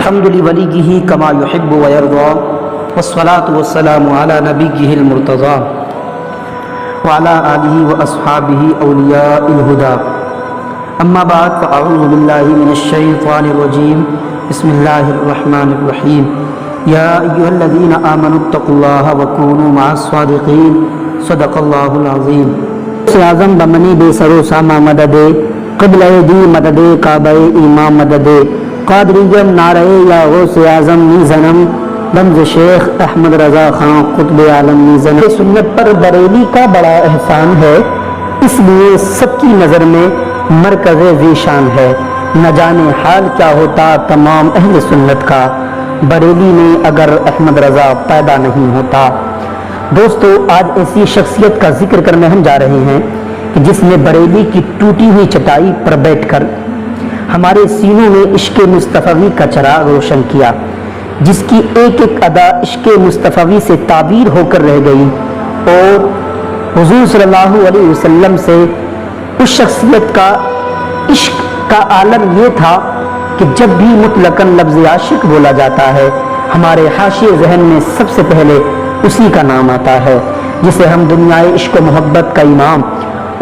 الحمد لوليه كما يحب ويرضى والصلاة والسلام على نبيه المرتضى وعلى آله وأصحابه أولياء الهدى أما بعد فأعوذ بالله من الشيطان الرجيم بسم الله الرحمن الرحيم يا أيها الذين آمنوا اتقوا الله وكونوا مع الصادقين صدق الله العظيم اعظم بمنی بے سرو ساما مدد قبل دی مدد کعبہ امام مدد قادریجم نعرہ یا غوث اعظم نی زنم بمز شیخ احمد رضا خان قطب عالم نی زنم سنت پر بریلی کا بڑا احسان ہے، اس لیے سب کی نظر میں مرکز ذیشان ہے۔ نہ جانے حال کیا ہوتا تمام اہل سنت کا، بریلی میں اگر احمد رضا پیدا نہیں ہوتا۔ دوستو، آج ایسی شخصیت کا ذکر کرنے ہم جا رہے ہیں کہ جس نے بریلی کی ٹوٹی ہوئی چٹائی پر بیٹھ کر ہمارے سینوں میں عشق مصطفی کا چراغ روشن کیا، جس کی ایک ایک ادا عشق مصطفی سے تعبیر ہو کر رہ گئی، اور حضور صلی اللہ علیہ وسلم سے اس شخصیت کا عشق کا عالم یہ تھا کہ جب بھی مطلقاً لفظ عاشق بولا جاتا ہے ہمارے حاشیے ذہن میں سب سے پہلے اسی کا نام آتا ہے، جسے ہم دنیائے عشق و محبت کا امام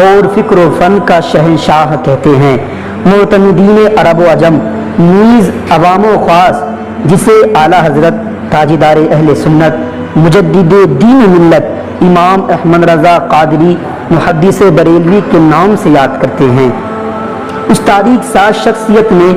اور فکر و فن کا شہنشاہ کہتے ہیں۔ معتمدین عرب و عجم نیز عوام و خاص جسے اعلیٰ حضرت تاجدار اہل سنت مجدد دین ملت امام احمد رضا قادری محدث بریلوی کے نام سے یاد کرتے ہیں۔ اس تاریخ ساز شخصیت نے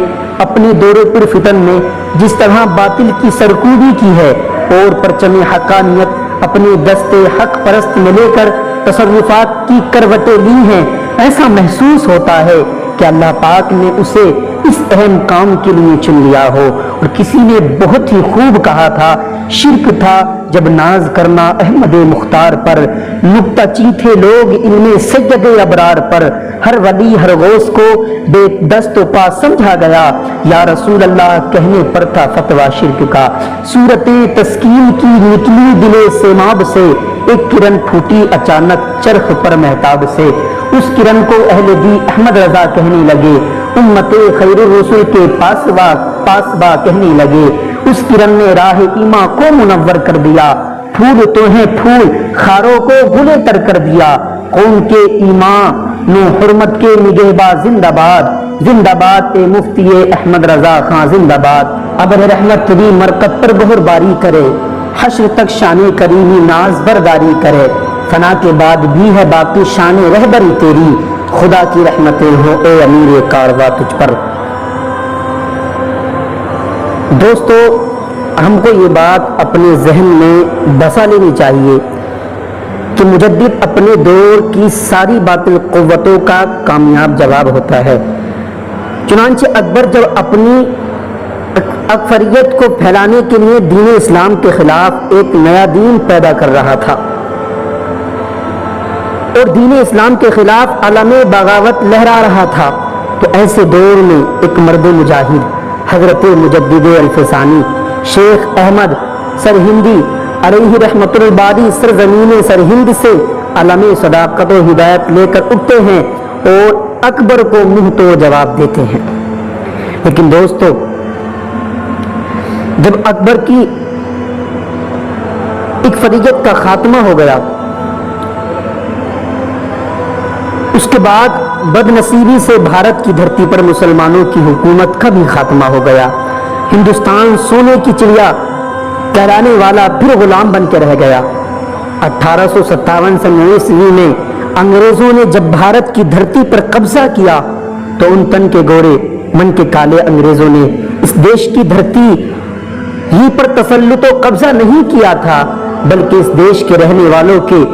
اپنے دور پر فتن میں جس طرح باطل کی سرکوبی کی ہے اور پرچم حقانیت اپنے دستے حق پرست میں لے کر تصرفات کی کروٹیں لی ہیں، ایسا محسوس ہوتا ہے کہ اللہ پاک نے اسے اس اہم کام کے لیے چن لیا ہو۔ اور کسی نے بہت ہی خوب کہا تھا، شرک تھا جب ناز کرنا احمد مختار پر، نکتہ چیتھے لوگ علم سید ابرار پر، ہر ولی ہر غوث کو بے دست و پا سمجھا گیا، یا رسول اللہ کہنے پر تھا فتویٰ شرک کا۔ صورت تسکین کی نکلی دل سیماب سے، ایک کرن پھوٹی اچانک چرخ پر مہتاب سے، اس کرن کو اہل دی احمد رضا کہنے لگے، امت خیر الرسول کے پاسبا کہنے لگے۔ اس کرن نے راہ ایمان کو منور کر دیا، پھول تو ہیں پھول خاروں کو گلے تر کر دیا۔ قوم کے ایمان نو حرمت کے نگہباں زندہ باد، زندہ باد اے مفتی احمد رضا خان زندہ باد۔ ابر رحمت تیری مرکت پر بہر باری کرے، حشر تک شان کریمی ناز برداری کرے، فنا کے بعد بھی ہے باقی شان رہبری تیری، خدا کی رحمتیں ہو اے امیر کارواں تجھ پر۔ دوستو، ہم کو یہ بات اپنے ذہن میں بسا لینی چاہیے کہ مجدد اپنے دور کی ساری باطل قوتوں کا کامیاب جواب ہوتا ہے۔ چنانچہ اکبر جب اپنی اکثریت کو پھیلانے کے لیے دین اسلام کے خلاف ایک نیا دین پیدا کر رہا تھا اور دین اسلام کے خلاف علم بغاوت لہرا رہا تھا، تو ایسے دور میں ایک مرد مجاہد حضرت مجدد الفسانی شیخ احمد سرہندی علیہ رحمت الباری سرزمین سرہند سے علم صداقت و ہدایت لے کر اٹھتے ہیں اور اکبر کو منہ تو جواب دیتے ہیں۔ لیکن دوستو، جب اکبر کی ایک فریقت کا خاتمہ ہو گیا، اس کے بعد بد نصیبی سے بھارت کی دھرتی پر مسلمانوں کی حکومت کا بھی خاتمہ ہو گیا۔ ہندوستان سونے کی چڑیا کہلانے والا پھر غلام بن کے رہ گیا۔ 1857 سے 19 میں انگریزوں نے جب بھارت کی دھرتی پر قبضہ کیا تو ان تن کے گورے من کے کالے انگریزوں نے اس دیش کی دھرتی ہی پر تسلط و قبضہ نہیں کیا تھا، بلکہ اس دیش کے رہنے والوں کے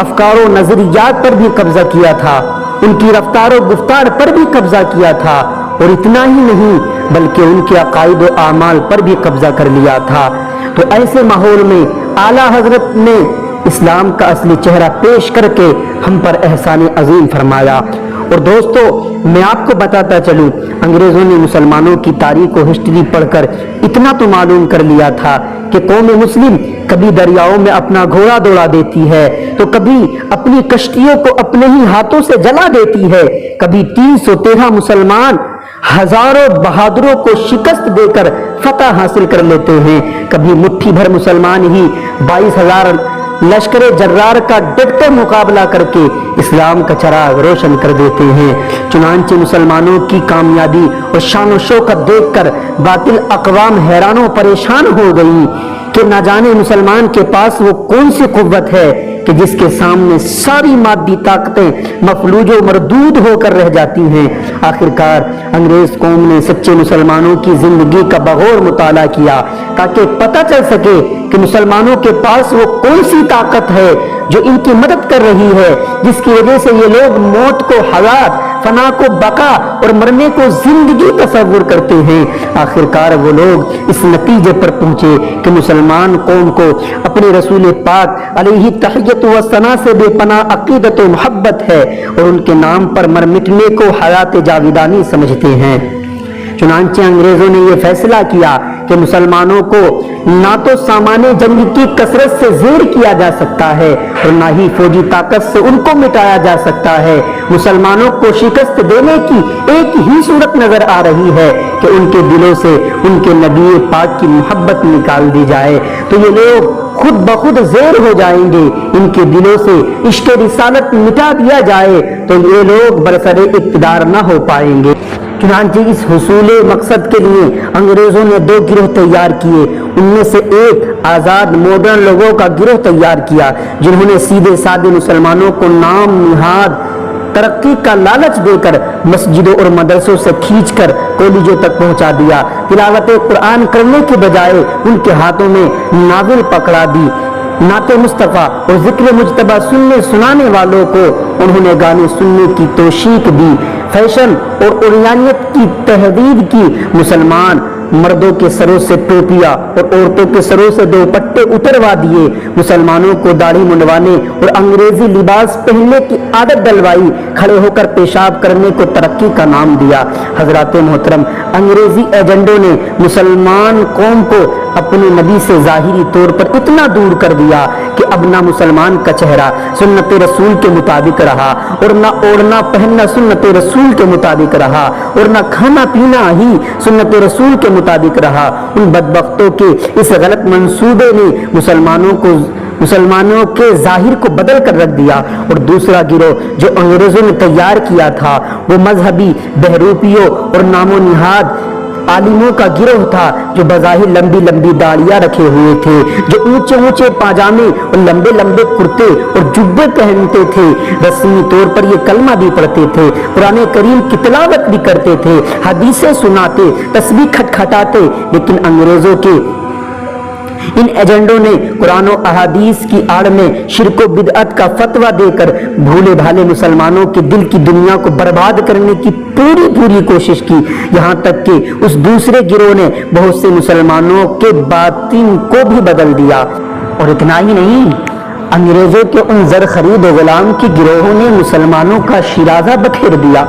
افکار و نظریات پر بھی قبضہ کیا تھا، ان کی رفتار و گفتار پر بھی قبضہ کیا تھا، اور اتنا ہی نہیں بلکہ ان کے عقائد و اعمال پر بھی قبضہ کر لیا تھا۔ تو ایسے ماحول میں اعلیٰ حضرت نے اسلام کا اصلی چہرہ پیش کر کے ہم پر احسان عظیم فرمایا۔ اور دوستو، میں آپ کو بتاتا چلوں، انگریزوں نے مسلمانوں کی تاریخ و ہسٹری پڑھ کر اتنا تو معلوم کر لیا تھا کہ قوم مسلم کبھی دریاؤں میں اپنا گھوڑا دوڑا دیتی ہے، تو کبھی اپنی کشتیوں کو اپنے ہی ہاتھوں سے جلا دیتی ہے، کبھی 313 مسلمان ہزاروں بہادروں کو شکست دے کر فتح حاصل کر لیتے ہیں، کبھی مٹھی بھر مسلمان ہی 22,000 لشکر جرار کا ڈٹتے مقابلہ کر کے اسلام کا چراغ روشن کر دیتے ہیں۔ چنانچہ مسلمانوں کی کامیابی اور شان و شوکت دیکھ کر باطل اقوام حیران و پریشان ہو گئی کہ نہ جانے مسلمان کے پاس وہ کون سی قوت ہے کہ جس کے سامنے ساری مادی طاقتیں مفلوج و مردود ہو کر رہ جاتی ہیں۔ آخرکار انگریز قوم نے سچے مسلمانوں کی زندگی کا بغور مطالعہ کیا تاکہ پتہ چل سکے کہ مسلمانوں کے پاس وہ کون سی طاقت ہے جو ان کی مدد کر رہی ہے، جس کی وجہ سے یہ لوگ موت کو حیات، فنا کو بقا اور مرنے کو زندگی تصور کرتے ہیں۔ آخرکار وہ لوگ اس نتیجے پر پہنچے کہ مسلمان قوم کو اپنے رسول پاک علیہ تحیت و ثنا سے بے پناہ عقیدت و محبت ہے اور ان کے نام پر مر مٹنے کو حیات جاویدانی سمجھتے ہیں۔ چنانچہ انگریزوں نے یہ فیصلہ کیا کہ مسلمانوں کو نہ تو سامان جنگ کی کثرت سے زیر کیا جا سکتا ہے اور نہ ہی فوجی طاقت سے ان کو مٹایا جا سکتا ہے۔ مسلمانوں کو شکست دینے کی ایک ہی صورت نظر آ رہی ہے کہ ان کے دلوں سے ان کے نبی پاک کی محبت نکال دی جائے تو یہ لوگ خود بخود زیر ہو جائیں گے۔ ان کے دلوں سے عشق رسالت مٹا دیا جائے تو یہ لوگ برسر اقتدار نہ ہو پائیں گے۔ چنانچہ اس حصول مقصد کے لیے انگریزوں نے 2 گروہ تیار کیے۔ ان میں سے ایک آزاد ماڈرن لوگوں کا گروہ تیار کیا جنہوں نے سیدھے سادے مسلمانوں کو نام نہاد ترقی کا لالچ دے کر مسجدوں اور مدرسوں سے کھینچ کر کالجوں تک پہنچا دیا۔ تلاوت قرآن کرنے کے بجائے ان کے ہاتھوں میں ناول پکڑا دی۔ نعت مصطفیٰ اور ذکر مجتبی سننے سنانے والوں کو انہوں نے گانے سننے کی توشیق دی۔ فیشن اور اوریانیت کی تحدید کی۔ مسلمان مردوں کے سروں سے ٹوپیاں اور عورتوں کے سروں سے دوپٹے اتروا دیے۔ مسلمانوں کو داڑھی منڈوانے اور انگریزی لباس پہننے کی عادت ڈلوائی۔ کھڑے ہو کر پیشاب کرنے کو ترقی کا نام دیا۔ حضرات محترم، انگریزی ایجنڈوں نے مسلمان قوم کو اپنے نبی سے ظاہری طور پر اتنا دور کر دیا کہ اب نہ مسلمان کا چہرہ سنت رسول کے مطابق رہا اور نہ اوڑھنا پہننا سنت رسول کے مطابق رہا اور نہ کھانا پینا ہی سنت رسول کے مطابق رہا۔ ان بدبختوں کے اس غلط منصوبے نے مسلمانوں کے ظاہر کو بدل کر رکھ دیا۔ اور دوسرا گروہ جو انگریزوں نے تیار کیا تھا وہ مذہبی بہروپیوں اور نام و نہاد عالموں کا گروہ تھا جو بظاہر لمبی لمبی داڑیاں رکھے ہوئے تھے، جو اونچے اونچے پاجامے اور لمبے لمبے کرتے اور جبے پہنتے تھے، رسمی طور پر یہ کلمہ بھی پڑھتے تھے، قرآن کریم کی تلاوت بھی کرتے تھے، حدیثیں سناتے، تسبیح کھٹکھٹاتے، لیکن انگریزوں کے ان ایجنڈوں نے قرآن و احادیث کی آڑ میں شرک و بدعت کا فتویٰ دے کر بھولے بھالے مسلمانوں کے دل کی دنیا کو برباد کرنے کی پوری کوشش کی۔ یہاں تک کہ اس دوسرے گروہ نے بہت سے مسلمانوں کے باطن کو بھی بدل دیا۔ اور اتنا ہی نہیں، انگریزوں کے ان زر خرید و غلام کے گروہوں نے مسلمانوں کا شیرازہ بکھیر دیا۔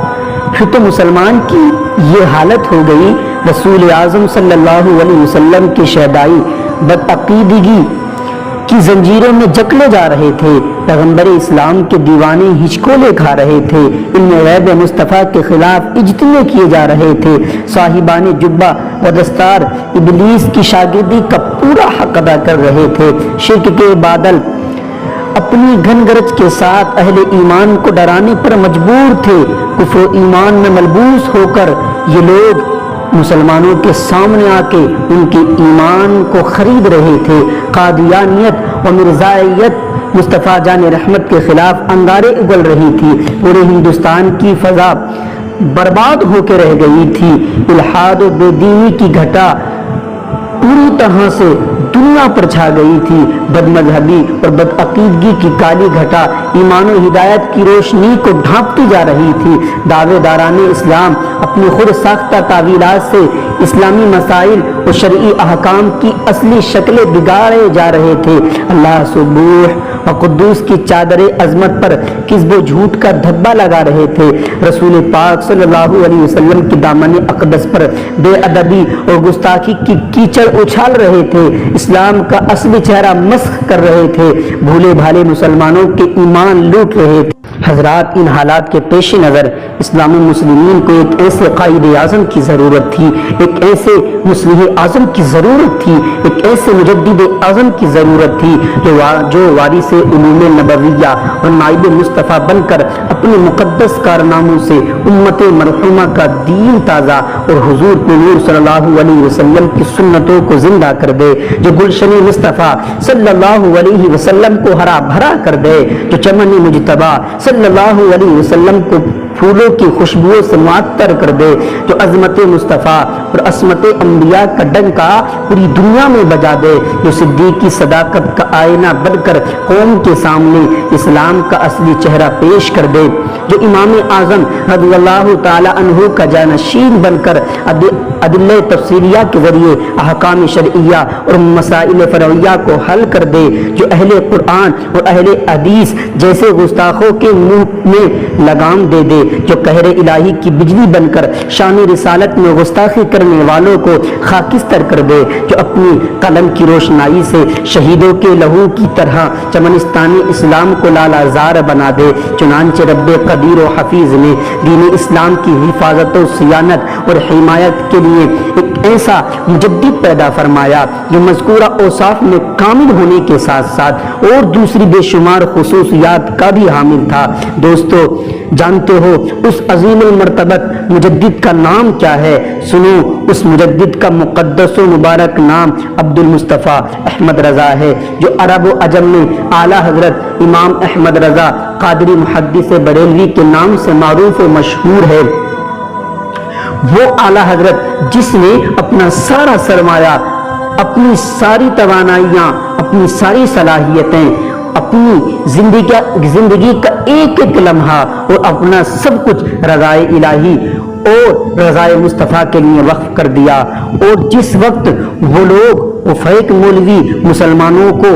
پھر تو مسلمان کی یہ حالت ہو گئی، رسول اعظم صلی اللہ علیہ وسلم کی شہدائی بدعقیدگی کی زنجیروں میں جکڑے جا رہے تھے۔ پیغمبر اسلام کے دیوانے ہچکولے کھا رہے تھے، ان میں غیب مصطفیٰ کے خلاف اجتماع کیے جا رہے تھے۔ صاحبان جبہ و دستار ابلیس کی شاگردی کا پورا حق ادا کر رہے تھے۔ شرک کے بادل اپنی گھن گرج کے ساتھ اہل ایمان کو ڈرانے پر مجبور تھے۔ کفر و ایمان میں ملبوس ہو کر یہ لوگ مسلمانوں کے سامنے آ کے ان کے ایمان کو خرید رہے تھے۔ قادیانیت و مرزائیت مصطفیٰ جان رحمت کے خلاف انگارے اگل رہی تھی۔ پورے ہندوستان کی فضا برباد ہو کے رہ گئی تھی۔ الحاد و بے دینی کی گھٹا پوری طرح سے دنیا پر چھا گئی تھی۔ بد مذہبی اور بدعقیدگی کی کالی گھٹا ایمان و ہدایت کی روشنی کو ڈھانپتی جا رہی تھی۔ دعوے داران اسلام اپنی خود ساختہ تعویلات سے اسلامی مسائل اور شرعی احکام کی اصلی شکلیں بگاڑے جا رہے تھے۔ اللہ سبوح و قدوس کی چادر عظمت پر کذب و جھوٹ کا دھبا لگا رہے تھے۔ رسول پاک صلی اللہ علیہ وسلم کی دامن اقدس پر بے ادبی اور گستاخی کی کیچڑ اچھال رہے تھے۔ اسلام کا اصلی چہرہ مسخ کر رہے تھے۔ بھولے بھالے مسلمانوں کے ایمان لوٹ رہے تھے۔ حضرات، ان حالات کے پیش نظر اسلامی مسلمین کو ایک ایسے قائد اعظم کی ضرورت تھی، ایک ایسے مصلح اعظم کی ضرورت تھی، ایک ایسے مجدد اعظم کی ضرورت تھی جو وارث علوم نبویہ اور نائب مصطفیٰ بن کر اپنے مقدس کارناموں سے امت مرحومہ کا دین تازہ اور حضور نور صلی اللہ علیہ وسلم کی سنتوں کو زندہ کر دے، جو گلشن مصطفیٰ صلی اللہ علیہ وسلم کو ہرا بھرا کر دے، جو چمن مجتبیٰ صلی اللہ علیہ وسلم کو پھولوں کی خوشبوؤں سے معطر کر دے، جو عظمت مصطفیٰ اور عصمت انبیاء کا ڈنکا پوری دنیا میں بجا دے، جو صدیق کی صداقت کا آئینہ بن کر قوم کے سامنے اسلام کا اصلی چہرہ پیش کر دے، جو امام اعظم رضی اللہ تعالی عنہ کا جانشین بن کر ادلہ تفصیلیہ کے ذریعے احکام شرعیہ اور مسائل فرعیہ کو حل کر دے، جو اہل قرآن اور اہل حدیث جیسے گستاخوں کے منہ میں لگام دے دے، جو قہر الہی کی بجلی بن کر شان رسالت میں گستاخی کرنے والوں کو خاکستر کر دے، جو اپنی قلم کی روشنائی سے شہیدوں کے لہو کی طرح چمنستانی اسلام کو لالا زار بنا دے۔ چنانچہ رب قدیر و حفیظ نے دین اسلام کی حفاظت و صیانت اور حمایت کے لیے ایک ایسا مجدد پیدا فرمایا جو مذکورہ اوصاف میں کامل ہونے کے ساتھ ساتھ اور دوسری بے شمار خصوصیات کا بھی حامل تھا۔ دوستو، جانتے ہو اس عظیم المرتبت مجدد کا نام کیا ہے؟ سنو، اس مجدد کا مقدس و مبارک نام عبد المصطفیٰ احمد رضا ہے، جو عرب و عجم میں اعلیٰ حضرت امام احمد رضا قادری محدث بریلوی کے نام سے معروف و مشہور ہے۔ وہ اعلیٰ حضرت جس نے اپنا سارا سرمایہ، اپنی ساری توانائیاں، اپنی ساری صلاحیتیں، اپنی زندگی کا ایک ایک لمحہ اور اپنا سب کچھ رضائے الہی اور رضائے مصطفیٰ کے لیے وقف کر دیا، اور جس وقت وہ لوگ وہ فیک مولوی مسلمانوں کو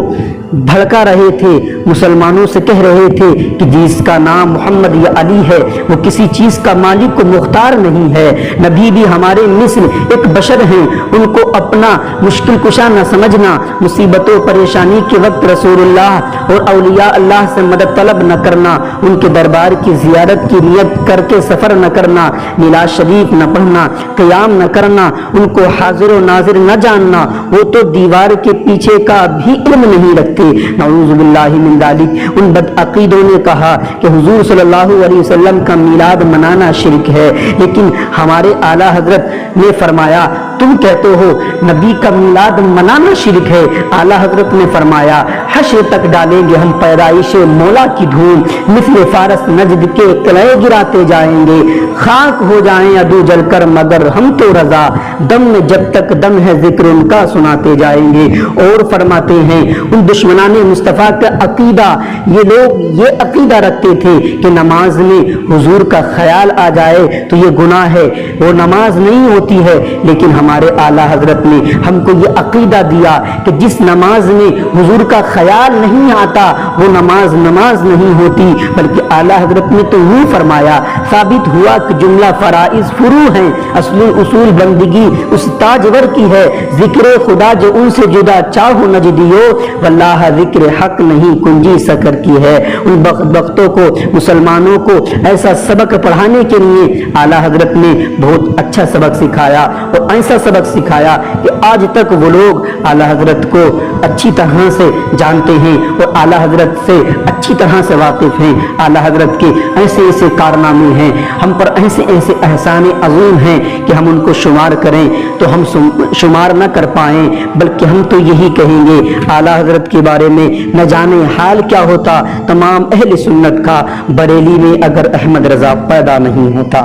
بھڑکا رہے تھے، مسلمانوں سے کہہ رہے تھے کہ جس کا نام محمد یا علی ہے وہ کسی چیز کا مالک و مختار نہیں ہے، نبی بھی ہمارے مثل ایک بشر ہیں، ان کو اپنا مشکل کشا نہ سمجھنا، مصیبت و پریشانی کے وقت رسول اللہ اور اولیاء اللہ سے مدد طلب نہ کرنا، ان کے دربار کی زیارت کی نیت کر کے سفر نہ کرنا، میلاد شریف نہ پڑھنا، قیام نہ کرنا، ان کو حاضر و ناظر نہ جاننا، وہ تو دیوار کے پیچھے کا بھی علم نہیں رکھتے۔ نعوذ باللہ من ذالک۔ ان بدعقیدوں نے کہا کہ حضور صلی اللہ علیہ وسلم کا میلاد منانا شرک ہے، لیکن ہمارے اعلیٰ حضرت نے فرمایا تم کہتے ہو نبی کا میلاد منانا شرک ہے۔ اعلیٰ حضرت نے فرمایا حشر تک ڈالیں گے ہم پیدائش مولا کی دھوم، مثل فارس نجد کے قلعے گراتے جائیں گے، خاک ہو جائیں عدو جل کر مگر ہم تو رضا، دم میں جب تک دم ہے ذکر ان کا سناتے جائیں گے۔ اور فرماتے ہیں ان دشمنان مصطفیٰ کا عقیدہ، یہ لوگ یہ عقیدہ رکھتے تھے کہ نماز میں حضور کا خیال آ جائے تو یہ گناہ ہے، وہ نماز نہیں ہوتی ہے، لیکن ہمارے اعلیٰ حضرت نے ہم کو یہ عقیدہ دیا کہ جس نماز میں حضور کا خیال نہیں آتا وہ نماز نہیں ہوتی، بلکہ اعلیٰ حضرت نے تو یوں فرمایا ثابت ہوا کہ جملہ فرائض فروع ہیں، اصول بندگی اس تاجور کی ہے، ذکر خدا جو ان سے جدا چاہو نجدیو، واللہ ذکر حق نہیں کنجی سکر کی ہے۔ ان وقتوں کو مسلمانوں کو ایسا سبق پڑھانے کے لیے اعلیٰ حضرت نے بہت اچھا سبق سکھایا، اور ایسا سبق سکھایا کہ آج تک وہ لوگ اعلیٰ حضرت کو اچھی طرح سے جانتے ہیں اور اعلیٰ حضرت سے اچھی طرح سے واقف ہیں۔ اعلیٰ حضرت کے ایسے ایسے کارنامے ہیں، ہم پر ایسے ایسے احسان عظیم ہیں کہ ہم ان کو شمار کریں تو ہم شمار نہ کر پائیں، بلکہ ہم تو یہی کہیں گے اعلیٰ حضرت کے بارے میں نہ جانے حال کیا ہوتا تمام اہل سنت کا، بریلی میں اگر احمد رضا پیدا نہیں ہوتا۔